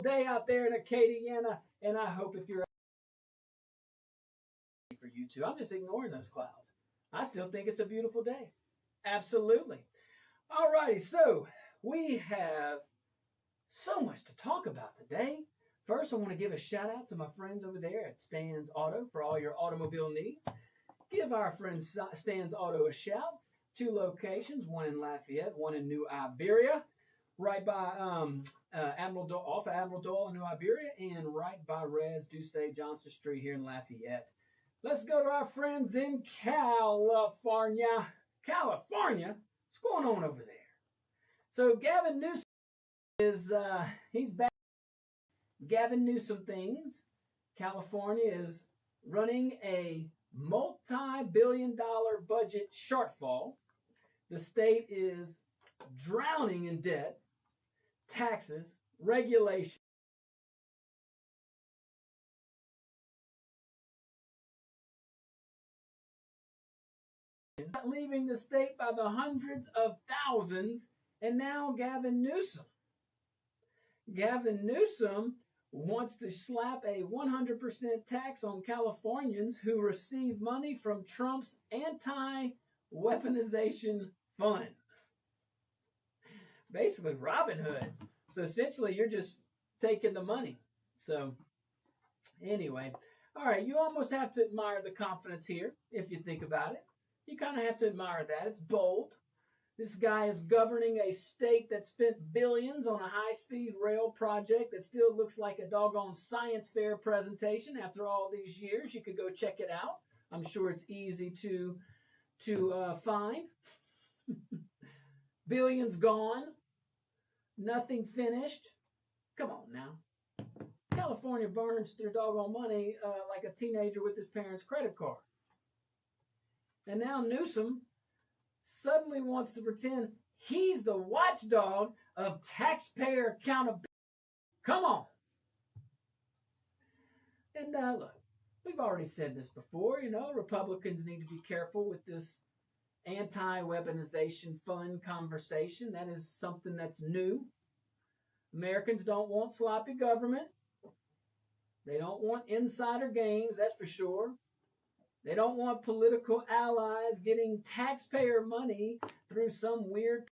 Day out there in Acadiana, and I hope if you're for you too. I'm just ignoring those clouds. I still think it's a beautiful day. Absolutely. All righty, so we have so much to talk about today. First, I want to give a shout out to my friends over there at Stan's Auto for all your automobile needs. Give our friend Stan's Auto a shout. 2 locations, one in Lafayette, one in New Iberia, right by Admiral Dole, off of Admiral Dole in New Iberia, and right by Reds Duce Johnson Street here in Lafayette. Let's go to our friends in California. California? What's going on over there? So Gavin Newsom is, he's back. Gavin Newsom things. California is running a multi-billion-dollar budget shortfall. The state is drowning in debt, taxes, regulation. Leaving the state by the hundreds of thousands, and now Gavin Newsom. Gavin Newsom wants to slap a 100% tax on Californians who receive money from Trump's anti-weaponization fund. Basically, Robin Hood. So essentially, you're just taking the money. So anyway, all right, you almost have to admire the confidence here if you think about it. You kind of have to admire that. It's bold. This guy is governing a state that spent billions on a high-speed rail project that still looks like a doggone science fair presentation after all these years. You could go check it out. I'm sure it's easy to find. Billions gone. Nothing finished. Come on now. California burns their doggone money like a teenager with his parents' credit card. And now Newsom suddenly wants to pretend he's the watchdog of taxpayer accountability. Come on. And look, we've already said this before, Republicans need to be careful with this anti-weaponization fund conversation. That is something that's new. Americans don't want sloppy government. They don't want insider games, that's for sure. They don't want political allies getting taxpayer money through some weird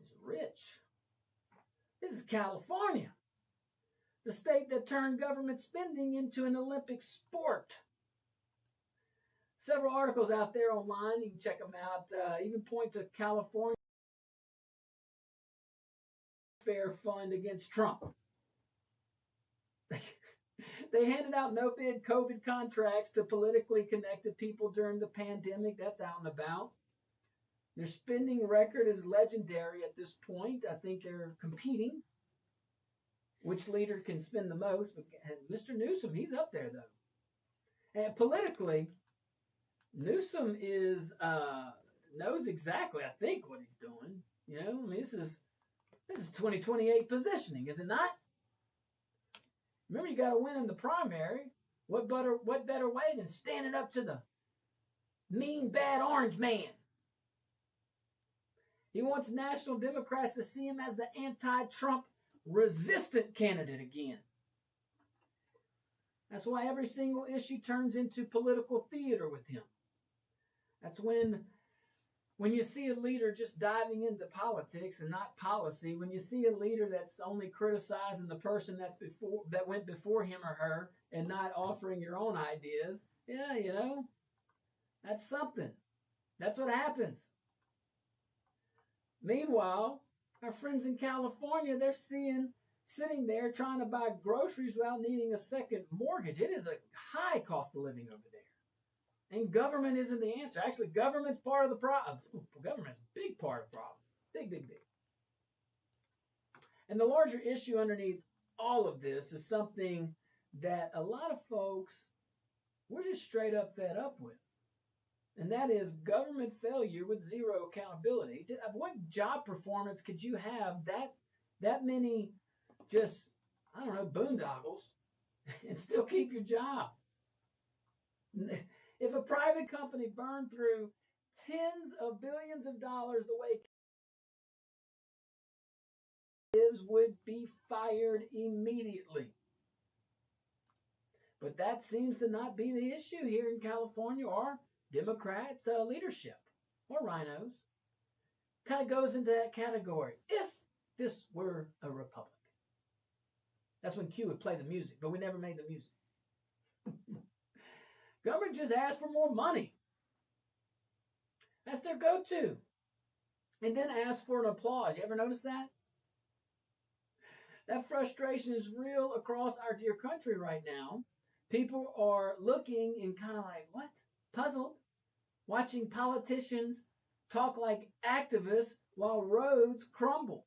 is rich. This is California, the state that turned government spending into an Olympic sport. Several articles out there online, you can check them out, even point to California Fair Fund against Trump. They handed out no-bid COVID contracts to politically connected people during the pandemic. That's out and about. Their spending record is legendary at this point. I think they're competing. Which leader can spend the most? But Mr. Newsom, he's up there, though. And politically, Newsom is knows exactly, I think, what he's doing. This is 2028 positioning, is it not? Remember, you got to win in the primary. What better way than standing up to the mean, bad orange man? He wants National Democrats to see him as the anti-Trump resistant candidate again. That's why every single issue turns into political theater with him. That's when you see a leader just diving into politics and not policy, when you see a leader that's only criticizing the person that went before him or her and not offering your own ideas, that's something. That's what happens. Meanwhile, our friends in California, they're sitting there trying to buy groceries without needing a second mortgage. It is a high cost of living over there. And government isn't the answer. Actually, government's part of the problem. Government's a big part of the problem. Big, big, big. And the larger issue underneath all of this is something that a lot of folks, we're just straight up fed up with. And that is government failure with zero accountability. What job performance could you have that that many just, I don't know, boondoggles and still keep your job. If a private company burned through tens of billions of dollars the way executives would be fired immediately. But that seems to not be the issue here in California or Democrat leadership or rhinos. Kind of goes into that category. If this were a republic. That's when Q would play the music, but we never made the music. Government just asked for more money. That's their go-to. And then ask for an applause. You ever notice that? That frustration is real across our dear country right now. People are looking and kind of like, what? Puzzled. Watching politicians talk like activists while roads crumble.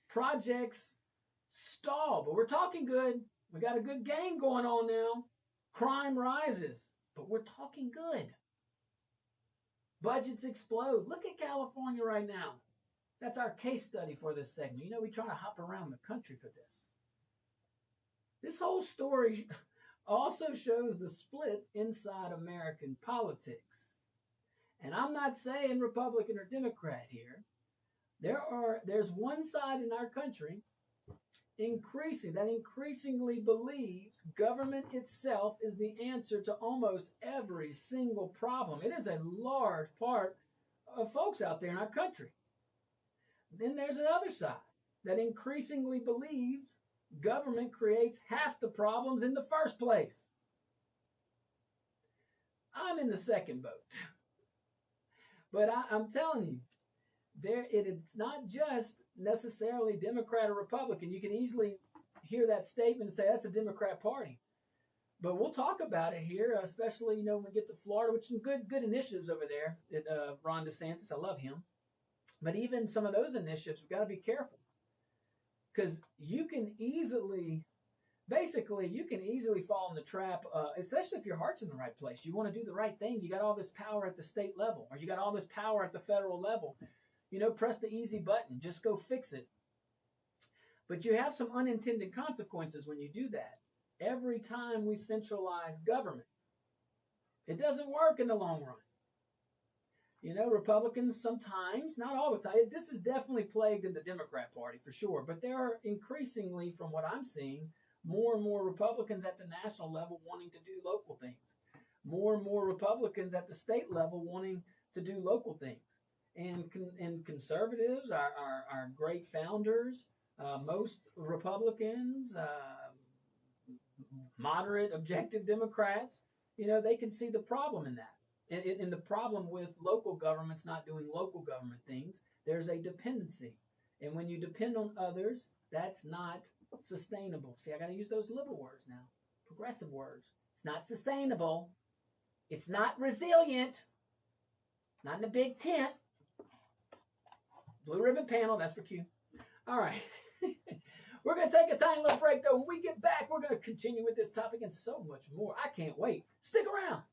Projects stall. But we're talking good. We got a good game going on now. Crime rises. But we're talking good. Budgets explode. Look at California right now. That's our case study for this segment. You know, we try to hop around the country for this. This whole story also shows the split inside American politics. And I'm not saying Republican or Democrat here. There's one side in our country that increasingly believes government itself is the answer to almost every single problem. It is a large part of folks out there in our country. Then there's another side that increasingly believes government creates half the problems in the first place. I'm in the second boat. But I'm telling you, it's not just necessarily Democrat or Republican. You can easily hear that statement and say that's a Democrat party. But we'll talk about it here, especially when we get to Florida, which some good initiatives over there. Ron DeSantis, I love him. But even some of those initiatives, we've got to be careful. Because you can easily fall in the trap, especially if your heart's in the right place. You want to do the right thing. You got all this power at the state level, or you got all this power at the federal level. Press the easy button. Just go fix it. But you have some unintended consequences when you do that. Every time we centralize government, it doesn't work in the long run. Republicans sometimes, not all the time, this is definitely plagued in the Democrat Party for sure, but there are increasingly, from what I'm seeing, more and more Republicans at the national level wanting to do local things. More and more Republicans at the state level wanting to do local things. And conservatives, our great founders, most Republicans, moderate, objective Democrats, they can see the problem in that. And the problem with local governments not doing local government things, there's a dependency. And when you depend on others, that's not sustainable. See, I got to use those liberal words now, progressive words. It's not sustainable. It's not resilient. Not in a big tent. Blue ribbon panel, that's for Q. All right. We're going to take a tiny little break, though. When we get back, we're going to continue with this topic and so much more. I can't wait. Stick around.